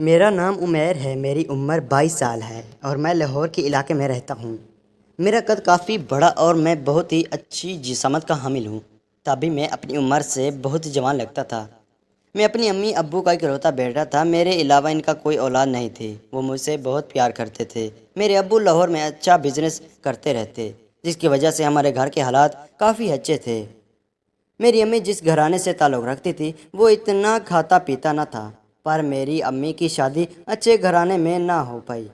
میرا نام عمیر ہے، میری عمر 22 سال ہے اور میں لاہور کے علاقے میں رہتا ہوں۔ میرا قد کافی بڑا اور میں بہت ہی اچھی جسامت کا حامل ہوں، تبھی میں اپنی عمر سے بہت جوان لگتا تھا۔ میں اپنی امی ابو کا اکلوتا بیٹا تھا، میرے علاوہ ان کا کوئی اولاد نہیں تھی۔ وہ مجھ سے بہت پیار کرتے تھے۔ میرے ابو لاہور میں اچھا بزنس کرتے رہتے، جس کی وجہ سے ہمارے گھر کے حالات کافی اچھے تھے۔ میری امی جس گھرانے سے تعلق رکھتی تھی وہ اتنا کھاتا پیتا نہ تھا، پر میری امی کی شادی اچھے گھرانے میں نہ ہو پائی۔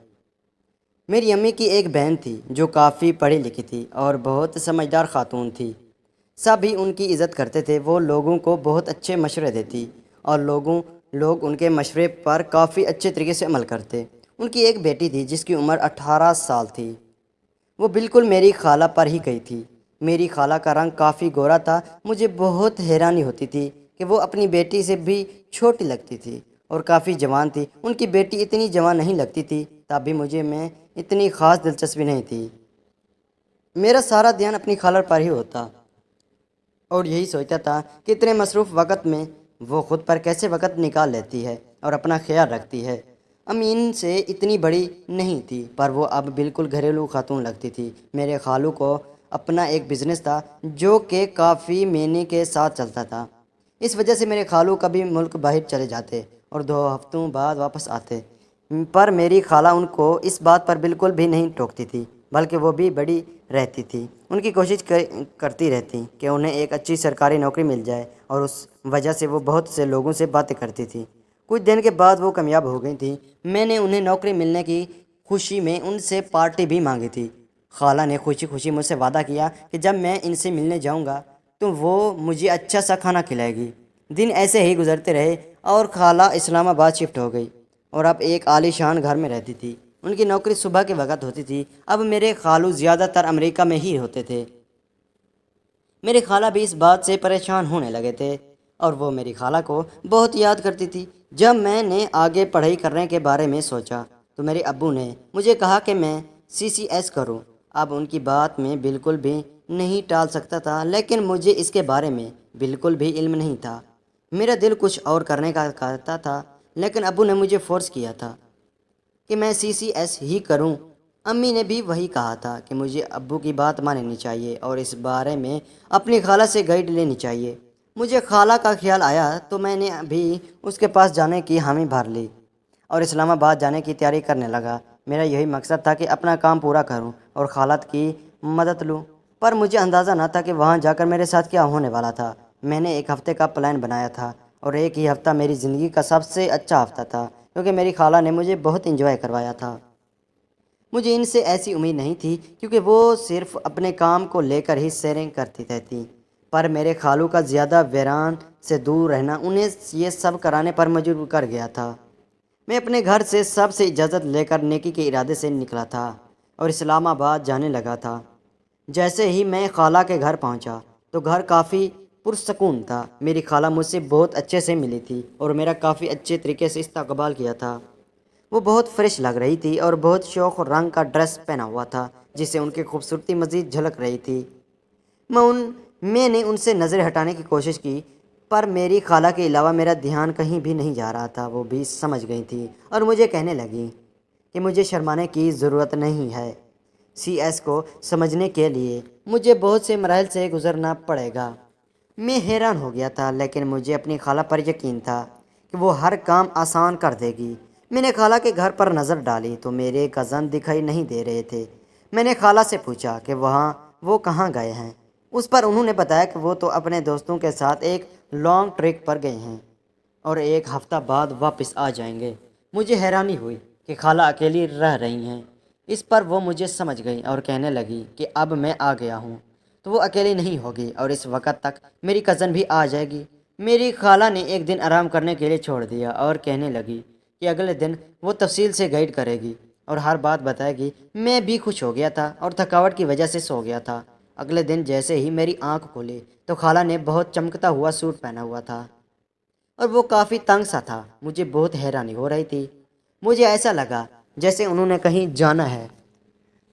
میری امی کی ایک بہن تھی جو کافی پڑھی لکھی تھی اور بہت سمجھدار خاتون تھی۔ سبھی ان کی عزت کرتے تھے۔ وہ لوگوں کو بہت اچھے مشورے دیتی اور لوگ ان کے مشورے پر کافی اچھے طریقے سے عمل کرتے۔ ان کی ایک بیٹی تھی جس کی عمر 18 سال تھی۔ وہ بالکل میری خالہ پر ہی گئی تھی۔ میری خالہ کا رنگ کافی گورا تھا۔ مجھے بہت حیرانی ہوتی تھی کہ وہ اپنی بیٹی سے بھی چھوٹی لگتی تھی اور کافی جوان تھی۔ ان کی بیٹی اتنی جوان نہیں لگتی تھی، تب بھی مجھے میں اتنی خاص دلچسپی نہیں تھی۔ میرا سارا دھیان اپنی خالہ پر ہی ہوتا اور یہی سوچتا تھا کہ اتنے مصروف وقت میں وہ خود پر کیسے وقت نکال لیتی ہے اور اپنا خیال رکھتی ہے۔ امین سے اتنی بڑی نہیں تھی، پر وہ اب بالکل گھریلو خاتون لگتی تھی۔ میرے خالو کو اپنا ایک بزنس تھا جو کہ کافی معنی کے ساتھ چلتا تھا۔ اس وجہ سے میرے خالو کبھی ملک باہر چلے جاتے اور 2 ہفتوں بعد واپس آتے، پر میری خالہ ان کو اس بات پر بالکل بھی نہیں ٹوکتی تھی، بلکہ وہ بھی بڑی رہتی تھی۔ ان کی کوشش کرتی رہتی کہ انہیں ایک اچھی سرکاری نوکری مل جائے اور اس وجہ سے وہ بہت سے لوگوں سے باتیں کرتی تھی۔ کچھ دن کے بعد وہ کامیاب ہو گئی تھی۔ میں نے انہیں نوکری ملنے کی خوشی میں ان سے پارٹی بھی مانگی تھی۔ خالہ نے خوشی خوشی مجھ سے وعدہ کیا کہ جب میں ان سے ملنے جاؤں گا تو وہ مجھے اچھا سا کھانا کھلائے گی۔ دن ایسے ہی گزرتے رہے اور خالہ اسلام آباد شفٹ ہو گئی اور اب ایک عالی شان گھر میں رہتی تھی۔ ان کی نوکری صبح کے وقت ہوتی تھی۔ اب میرے خالو زیادہ تر امریکہ میں ہی ہوتے تھے۔ میری خالہ بھی اس بات سے پریشان ہونے لگے تھے اور وہ میری خالہ کو بہت یاد کرتی تھی۔ جب میں نے آگے پڑھائی کرنے کے بارے میں سوچا تو میرے ابو نے مجھے کہا کہ میں CCS کروں۔ اب ان کی بات میں بالکل بھی نہیں ٹال سکتا تھا، لیکن مجھے اس کے بارے میں بالکل بھی علم نہیں تھا۔ میرا دل کچھ اور کرنے کا کہتا تھا، لیکن ابو نے مجھے فورس کیا تھا کہ میں CCS ہی کروں۔ امی نے بھی وہی کہا تھا کہ مجھے ابو کی بات ماننی چاہیے اور اس بارے میں اپنی خالہ سے گائیڈ لینی چاہیے۔ مجھے خالہ کا خیال آیا تو میں نے بھی اس کے پاس جانے کی حامی بھر لی اور اسلام آباد جانے کی تیاری کرنے لگا۔ میرا یہی مقصد تھا کہ اپنا کام پورا کروں اور خالات کی مدد لوں، پر مجھے اندازہ نہ تھا کہ وہاں جا کر میرے ساتھ کیا ہونے والا تھا۔ میں نے ایک ہفتے کا پلان بنایا تھا اور ایک ہی ہفتہ میری زندگی کا سب سے اچھا ہفتہ تھا، کیونکہ میری خالہ نے مجھے بہت انجوائے کروایا تھا۔ مجھے ان سے ایسی امید نہیں تھی کیونکہ وہ صرف اپنے کام کو لے کر ہی سیریں کرتی رہتی، پر میرے خالو کا زیادہ ویران سے دور رہنا انہیں یہ سب کرانے پر مجبور کر گیا تھا۔ میں اپنے گھر سے سب سے اجازت لے کر نیکی کے ارادے سے نکلا تھا اور اسلام آباد جانے لگا تھا۔ جیسے ہی میں خالہ کے گھر پہنچا تو گھر کافی پرسکون تھا۔ میری خالہ مجھ سے بہت اچھے سے ملی تھی اور میرا کافی اچھے طریقے سے استقبال کیا تھا۔ وہ بہت فریش لگ رہی تھی اور بہت شوق اور رنگ کا ڈریس پہنا ہوا تھا، جس سے ان کی خوبصورتی مزید جھلک رہی تھی۔ میں نے ان سے نظر ہٹانے کی کوشش کی، پر میری خالہ کے علاوہ میرا دھیان کہیں بھی نہیں جا رہا تھا۔ وہ بھی سمجھ گئی تھی اور مجھے کہنے لگی کہ مجھے شرمانے کی ضرورت نہیں ہے۔ CS کو سمجھنے کے لیے مجھے بہت سے مراحل سے گزرنا پڑے گا۔ میں حیران ہو گیا تھا، لیکن مجھے اپنی خالہ پر یقین تھا کہ وہ ہر کام آسان کر دے گی۔ میں نے خالہ کے گھر پر نظر ڈالی تو میرے کزن دکھائی نہیں دے رہے تھے۔ میں نے خالہ سے پوچھا کہ وہ کہاں گئے ہیں۔ اس پر انہوں نے بتایا کہ وہ تو اپنے دوستوں کے ساتھ ایک لانگ ٹریک پر گئے ہیں اور ایک ہفتہ بعد واپس آ جائیں گے۔ مجھے حیرانی ہوئی کہ خالہ اکیلی رہ رہی ہیں۔ اس پر وہ مجھے سمجھ گئی اور کہنے لگی کہ اب میں آ گیا ہوں تو وہ اکیلی نہیں ہوگی اور اس وقت تک میری کزن بھی آ جائے گی۔ میری خالہ نے ایک دن آرام کرنے کے لیے چھوڑ دیا اور کہنے لگی کہ اگلے دن وہ تفصیل سے گائیڈ کرے گی اور ہر بات بتائے گی۔ میں بھی خوش ہو گیا تھا اور تھکاوٹ کی وجہ سے سو گیا تھا۔ اگلے دن جیسے ہی میری آنکھ کھلی تو خالہ نے بہت چمکتا ہوا سوٹ پہنا ہوا تھا اور وہ کافی تنگ سا تھا۔ مجھے بہت حیرانی ہو رہی تھی۔ مجھے ایسا لگا جیسے انہوں نے کہیں جانا ہے۔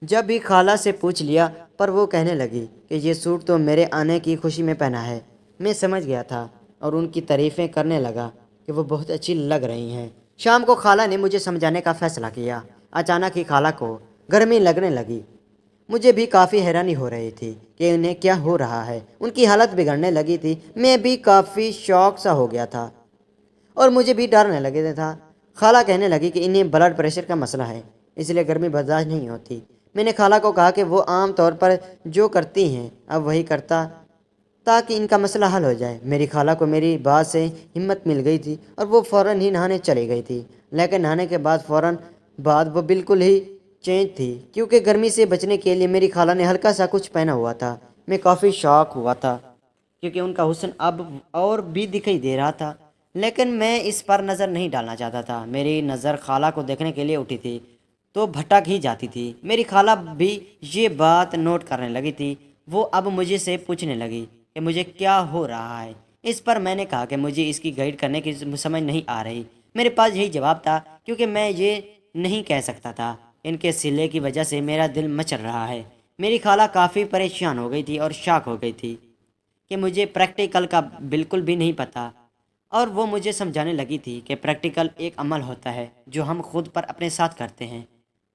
جب بھی خالہ سے پوچھ لیا پر وہ کہنے لگی کہ یہ سوٹ تو میرے آنے کی خوشی میں پہنا ہے۔ میں سمجھ گیا تھا اور ان کی تعریفیں کرنے لگا کہ وہ بہت اچھی لگ رہی ہیں۔ شام کو خالہ نے مجھے سمجھانے کا فیصلہ کیا۔ اچانک ہی خالہ کو گرمی لگنے لگی۔ مجھے بھی کافی حیرانی ہو رہی تھی کہ انہیں کیا ہو رہا ہے۔ ان کی حالت بگڑنے لگی تھی۔ میں بھی کافی شوق سا ہو گیا تھا اور مجھے بھی ڈرنے لگے تھا۔ خالہ کہنے لگی کہ انہیں بلڈ پریشر کا مسئلہ ہے، اس لیے گرمی برداشت نہیں ہوتی۔ میں نے خالہ کو کہا کہ وہ عام طور پر جو کرتی ہیں اب وہی کرتا تاکہ ان کا مسئلہ حل ہو جائے۔ میری خالہ کو میری بات سے ہمت مل گئی تھی اور وہ فوراً ہی نہانے چلی گئی تھی، لیکن نہانے کے فوراً بعد وہ بالکل ہی چینج تھی، کیونکہ گرمی سے بچنے کے لیے میری خالہ نے ہلکا سا کچھ پہنا ہوا تھا۔ میں کافی شاک ہوا تھا کیونکہ ان کا حسن اب اور بھی دکھائی دے رہا تھا، لیکن میں اس پر نظر نہیں ڈالنا چاہتا تھا۔ میری نظر خالہ کو دیکھنے کے لیے اٹھی تھی تو بھٹک ہی جاتی تھی۔ میری خالہ بھی یہ بات نوٹ کرنے لگی تھی۔ وہ اب مجھے سے پوچھنے لگی کہ مجھے کیا ہو رہا ہے۔ اس پر میں نے کہا کہ مجھے اس کی گائیڈ کرنے کی سمجھ نہیں آ رہی۔ میرے پاس یہی جواب تھا کیونکہ میں یہ نہیں کہہ سکتا تھا۔ ان کے سلے کی وجہ سے میرا دل مچل رہا ہے۔ میری خالہ کافی پریشان ہو گئی تھی اور شاک ہو گئی تھی کہ مجھے پریکٹیکل کا بالکل بھی نہیں پتہ، اور وہ مجھے سمجھانے لگی تھی کہ پریکٹیکل ایک عمل ہوتا ہے جو ہم خود پر اپنے ساتھ کرتے ہیں۔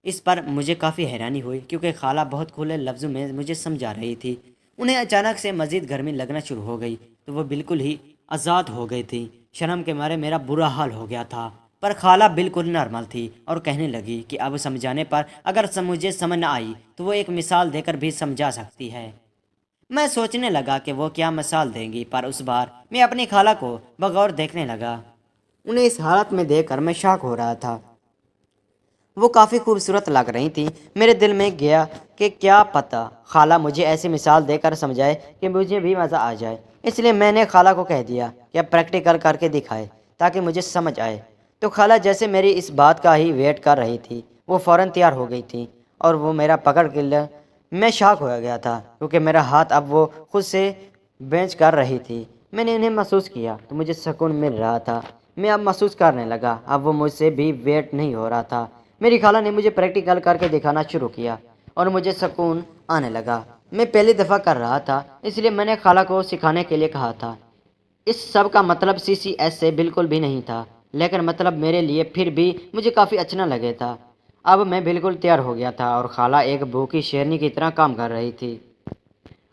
اس پر مجھے کافی حیرانی ہوئی کیونکہ خالہ بہت کھلے لفظوں میں مجھے سمجھا رہی تھی۔ انہیں اچانک سے مزید گرمی لگنا شروع ہو گئی تو وہ بالکل ہی آزاد ہو گئی تھی۔ شرم کے مارے میرا برا حال ہو گیا تھا، پر خالہ بالکل نارمل تھی اور کہنے لگی کہ اب سمجھانے پر اگر مجھے سمجھ نہ آئی تو وہ ایک مثال دے کر بھی سمجھا سکتی ہے۔ میں سوچنے لگا کہ وہ کیا مثال دیں گی، پر اس بار میں اپنی خالہ کو بغور دیکھنے لگا۔ انہیں اس حالت میں دیکھ کر میں شاک ہو رہا تھا۔ وہ کافی خوبصورت لگ رہی تھیں۔ میرے دل میں گیا کہ کیا پتہ خالہ مجھے ایسی مثال دے کر سمجھائے کہ مجھے بھی مزہ آ جائے۔ اس لیے میں نے خالہ کو کہہ دیا کہ اب پریکٹیکل کر کے دکھائے تاکہ مجھے سمجھ آئے۔ تو خالہ جیسے میری اس بات کا ہی ویٹ کر رہی تھی، وہ فوراً تیار ہو گئی تھیں اور وہ میرا پکڑ کے لیا۔ میں شاک ہو گیا تھا کیونکہ میرا ہاتھ اب وہ خود سے بینچ کر رہی تھی۔ میں نے انہیں محسوس کیا تو مجھے سکون مل رہا تھا۔ میں اب محسوس کرنے لگا اب وہ مجھ سے بھی ویٹ نہیں ہو رہا تھا۔ میری خالہ نے مجھے پریکٹیکل کر کے دکھانا شروع کیا اور مجھے سکون آنے لگا۔ میں پہلی دفعہ کر رہا تھا، اس لیے میں نے خالہ کو سکھانے کے لیے کہا تھا۔ اس سب کا مطلب CCS سے بالکل بھی نہیں تھا، لیکن مطلب میرے لیے پھر بھی مجھے کافی اچھا لگے تھا۔ اب میں بالکل تیار ہو گیا تھا اور خالہ ایک بھوکی شیرنی کی طرح کام کر رہی تھی۔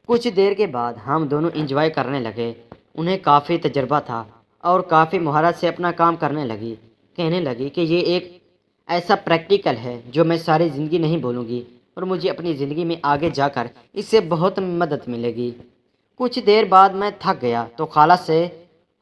کچھ دیر کے بعد ہم دونوں انجوائے کرنے لگے۔ انہیں کافی تجربہ تھا اور کافی مہارت سے اپنا کام کرنے لگی۔ کہنے لگی کہ یہ ایک ایسا پریکٹیکل ہے جو میں ساری زندگی نہیں بھولوں گی اور مجھے اپنی زندگی میں آگے جا کر اس سے بہت مدد ملے گی۔ کچھ دیر بعد میں تھک گیا تو خالہ سے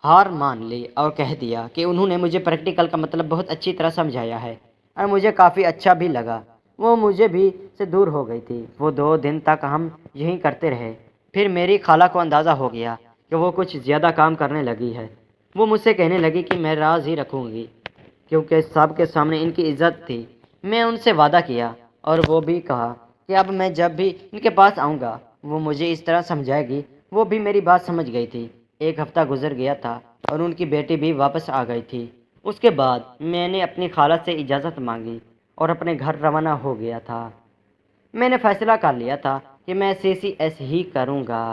ہار مان لی اور کہہ دیا کہ انہوں نے مجھے پریکٹیکل کا مطلب بہت اچھی طرح سمجھایا ہے اور مجھے کافی اچھا بھی لگا۔ وہ مجھے بھی سے دور ہو گئی تھی۔ وہ 2 دن تک ہم یہیں کرتے رہے۔ پھر میری خالہ کو اندازہ ہو گیا کہ وہ کچھ زیادہ کام کرنے لگی ہے۔ وہ مجھ سے کہنے لگی کہ میں راز ہی رکھوں گی کیونکہ سب کے سامنے ان کی عزت تھی۔ میں ان سے وعدہ کیا اور وہ بھی کہا کہ اب میں جب بھی ان کے پاس آؤں گا وہ مجھے اس طرح سمجھائے گی۔ وہ بھی میری بات سمجھ گئی تھی۔ 1 ہفتہ گزر گیا تھا اور ان کی بیٹی بھی واپس آ گئی تھی۔ اس کے بعد میں نے اپنی خالہ سے اجازت مانگی اور اپنے گھر روانہ ہو گیا تھا۔ میں نے فیصلہ کر لیا تھا کہ میں CCS ہی کروں گا۔